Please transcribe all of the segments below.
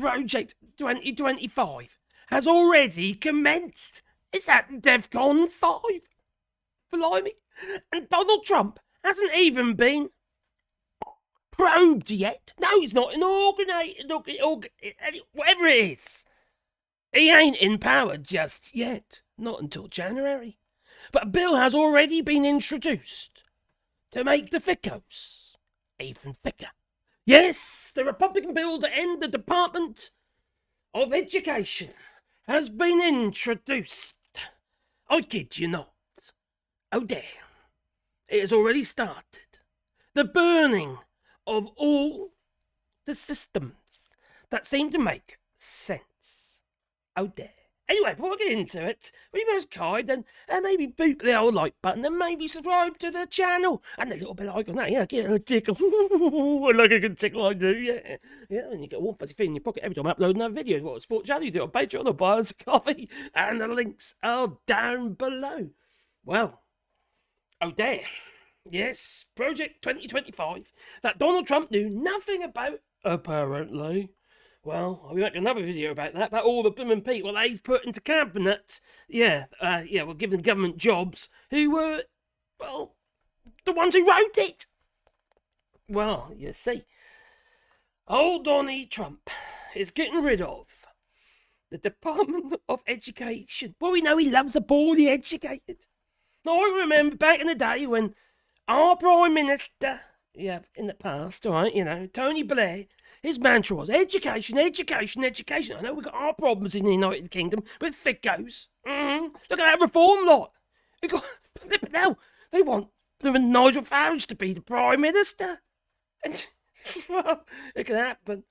Project 2025 has already commenced. It's at DEFCON 5. Blimey. And Donald Trump hasn't even been probed yet. No, he's not inaugurated, whatever it is. He ain't in power just yet. Not until January. But a bill has already been introduced to make the thickos even thicker. Yes, the Republican bill to end the Department of Education has been introduced. I kid you not. Oh damn. It has already started. The burning of all the systems that seem to make sense. Oh dear. Anyway, before I get into it, be most kind and maybe boot the old like button and maybe subscribe to the channel and the little bell icon that, yeah, give it a tickle. Like a good tickle I do, yeah. Yeah, and you get a warm fuzzy feeling in your pocket every time I upload another video. What a sports channel you do on Patreon or buy us a coffee, and the links are down below. Well, oh dear. Yes, Project 2025 that Donald Trump knew nothing about, apparently. Well, I'll be making another video about that, about all the blooming people they put into cabinet. Yeah, well, giving government jobs who were, well, the ones who wrote it. Well, you see, old Donald Trump is getting rid of the Department of Education. Well, we know he loves the poorly educated. Now, I remember back in the day when our Prime Minister, in the past, all right, Tony Blair, his mantra was education, education, education. I know we've got our problems in the United Kingdom with thickos. Look at that reform lot. Now they want Nigel Farage to be the Prime Minister. And, well, it can happen.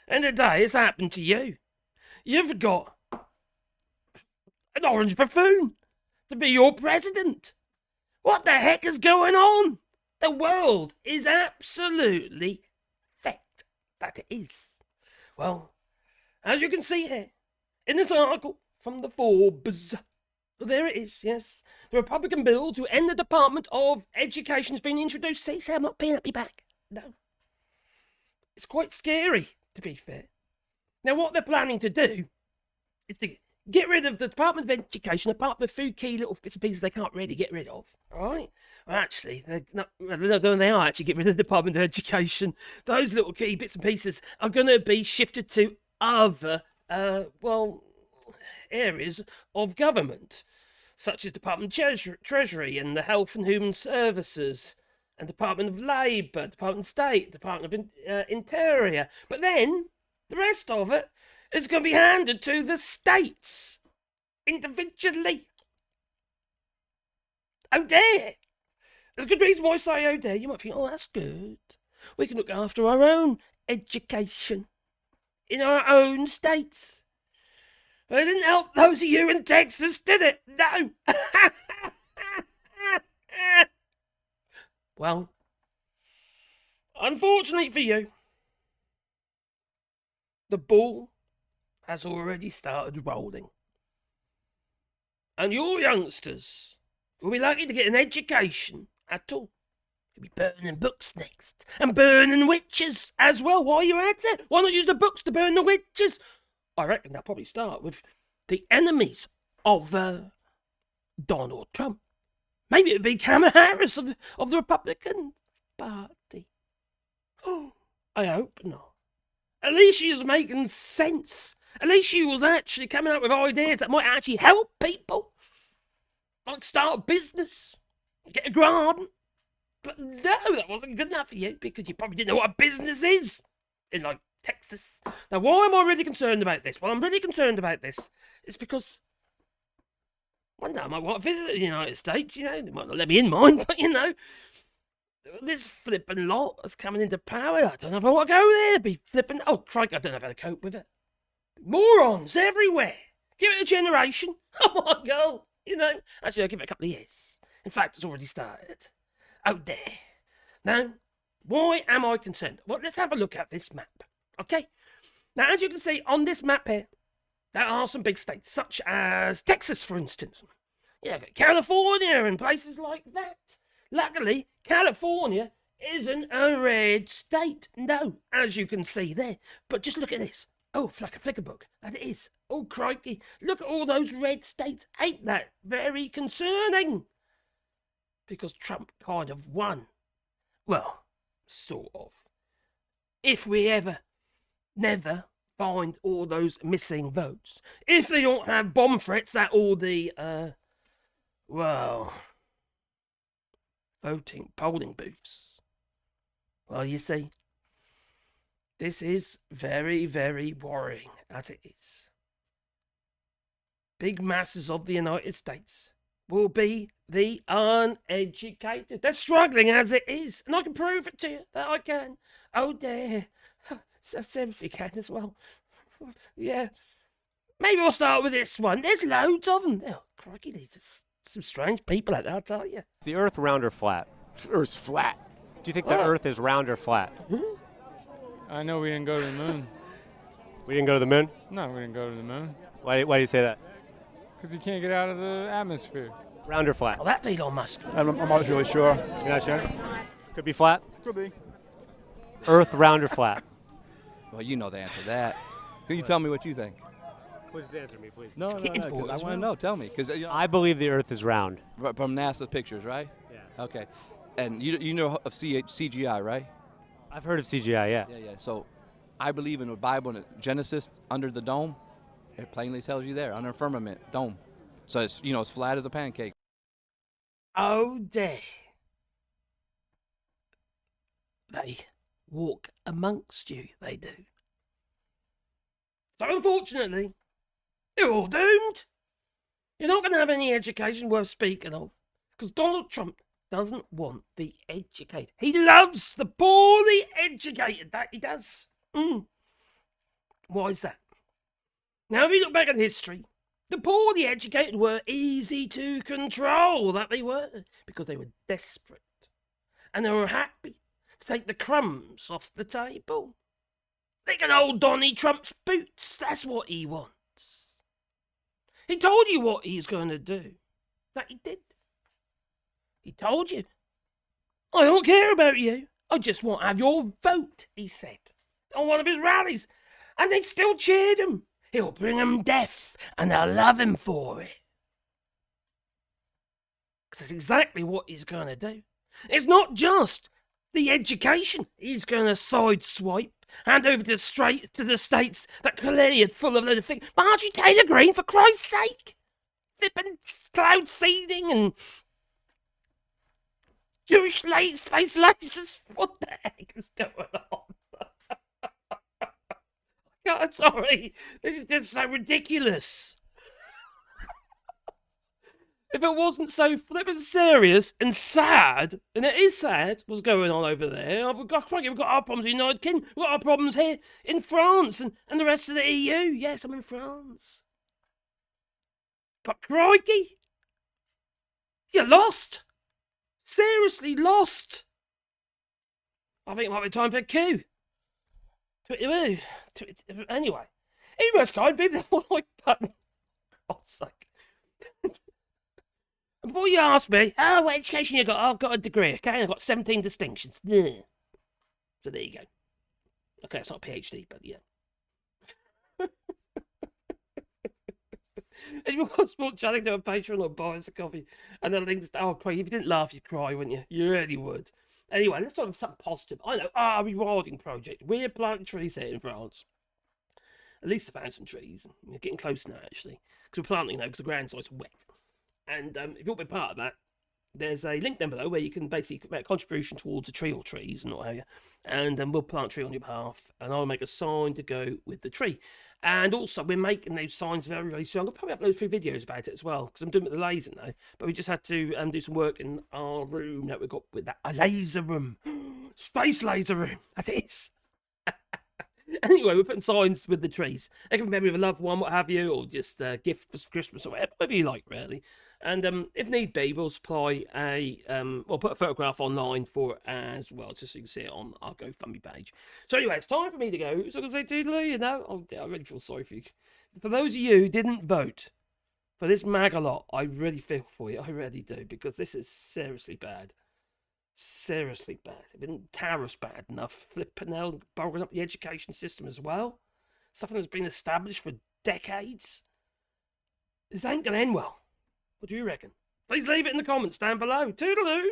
End of the day, it's happened to you. You've got an orange buffoon to be your president. What the heck is going on? The world is absolutely fecked. That it is. Well, as you can see here, in this article from the Forbes, there it is, yes. The Republican bill to end the Department of Education has been introduced. See, I'm not peeing up your back. No. It's quite scary, to be fair. Now, what they're planning to do is to get rid of the Department of Education, apart from a few key little bits and pieces they can't really get rid of. All right? Well, actually, they are actually getting rid of the Department of Education. Those little key bits and pieces are going to be shifted to other, areas of government, such as Department of Treasury and the Health and Human Services, and Department of Labour, Department of State, Department of Interior. But then, the rest of it is going to be handed to the states individually. Oh dear! There's a good reason why I say oh dear. You might think, oh, that's good. We can look after our own education in our own states. But it didn't help those of you in Texas, did it? No! Well, unfortunately for you, the ball has already started rolling. And your youngsters will be lucky to get an education at all. You'll be burning books next. And burning witches as well while you're at it. Why not use the books to burn the witches? I reckon they'll probably start with the enemies of Donald Trump. Maybe it'd be Kamala Harris of the Republican Party. Oh, I hope not. At least she was making sense. At least she was actually coming up with ideas that might actually help people. Like start a business, get a grant. But no, that wasn't good enough for you because you probably didn't know what a business is in, like, Texas. Now, why am I really concerned about this? Well, I'm really concerned about this. It's because one day I might want to visit the United States, They might not let me in mine, but, this flipping lot that's coming into power. I don't know if I want to go there. Be flipping. Oh, crikey, I don't know how to cope with it. Morons everywhere. Give it a generation. Oh, my God. Actually, I'll give it a couple of years. In fact, it's already started. Oh, there. Now, why am I concerned? Well, let's have a look at this map. Okay? Now, as you can see on this map here, there are some big states, such as Texas, for instance. Yeah, California and places like that. Luckily, California isn't a red state. No, as you can see there. But just look at this. Oh, flickerbook, that it is. Oh, crikey, look at all those red states. Ain't that very concerning? Because Trump kind of won. Well, sort of. If we never find all those missing votes. If they don't have bomb threats at all the, polling booths. Well, you see, this is very, very worrying, as it is. Big masses of the United States will be the uneducated. They're struggling as it is, and I can prove it to you that I can. Oh dear. So seriously can as well. Yeah. Maybe we'll start with this one. There's loads of them. Oh, crikey, these are some strange people out there, I'll tell you. Is the Earth round or flat? The Earth's flat. Do you think the Earth is round or flat? I know we didn't go to the moon. We didn't go to the moon? No, we didn't go to the moon. Why do you say that? Because you can't get out of the atmosphere. Round or flat? Oh, that's Elon Musk. I'm not really sure. You're not sure? Could be flat? Could be. Earth round or flat? Well, you know the answer to that. Can you tell me what you think? Please answer me, please. No, 'cause I want to know. Tell me. Because I believe the Earth is round. From NASA's pictures, right? Yeah. Okay. And you know of CGI, right? I've heard of CGI, yeah. Yeah. So I believe in the Bible, in Genesis, under the dome, it plainly tells you there, under a firmament, dome. So it's, as flat as a pancake. Oh dear. They walk amongst you, they do. So unfortunately, you're all doomed. You're not going to have any education worth speaking of, because Donald Trump doesn't want the educated. He loves the poorly educated, that he does. Why is that? Now, if you look back at history, the poorly educated were easy to control, that they were, because they were desperate. And they were happy to take the crumbs off the table. They can hold Donny Trump's boots, that's what he wants. He told you what he's going to do. That he did. He told you. I don't care about you. I just want to have your vote, he said, on one of his rallies. And they still cheered him. He'll bring them death, and they'll love him for it. Because that's exactly what he's going to do. It's not just the education he's going to sideswipe, hand over to the states that cleared full of little things. Marjorie Taylor Greene, for Christ's sake! Flippin' cloud seeding and Jewish space lasers. What the heck is going on? God, sorry, this is just so ridiculous. If it wasn't so flippin' serious and sad, and it is sad what's going on over there, we've got our problems in the United Kingdom, we've got our problems here in France and the rest of the EU. Yes, I'm in France. But crikey, you're lost. Seriously lost. I think it might be time for a coup. Anyway, emails kind people that like button. For God's sake. Before you ask me, what education you got? I've got a degree, okay? I've got 17 distinctions. Yeah. So there you go. Okay, it's not a PhD, but yeah. If you want support chatting to a Patreon or buy us a coffee, and the links. Oh, cry! If you didn't laugh, you'd cry, wouldn't you? You really would. Anyway, let's talk about something positive. I know, our rewarding project. We're planting trees here in France. At least 1,000 trees. We're getting close now, actually, because we're planting now because the ground's nice and wet. And if you want to be part of that, there's a link down below where you can basically make a contribution towards a tree or trees and what have you. And we'll plant a tree on your behalf, and I'll make a sign to go with the tree. And also, we're making those signs very, very soon. I'll probably upload 3 videos about it as well, because I'm doing it with the laser now. But we just had to do some work in our room that we've got with that. A laser room. Space laser room. That is. Anyway, we're putting signs with the trees. They can be memory of a loved one, what have you, or just a gift for Christmas or whatever you like, really. And if need be, we'll supply we'll put a photograph online for it as well, just so you can see it on our GoFundMe page. So anyway, it's time for me to go. So I'm going to say toodaloo, you know. Oh, I really feel sorry for you. For those of you who didn't vote for this MAGA lot, I really feel for you. I really do, because this is seriously bad. Seriously bad. It didn't tariffs bad enough. Flipping hell, bugging up the education system as well. something that's been established for decades. This ain't gonna end well. What do you reckon? Please leave it in the comments down below. Toodaloo!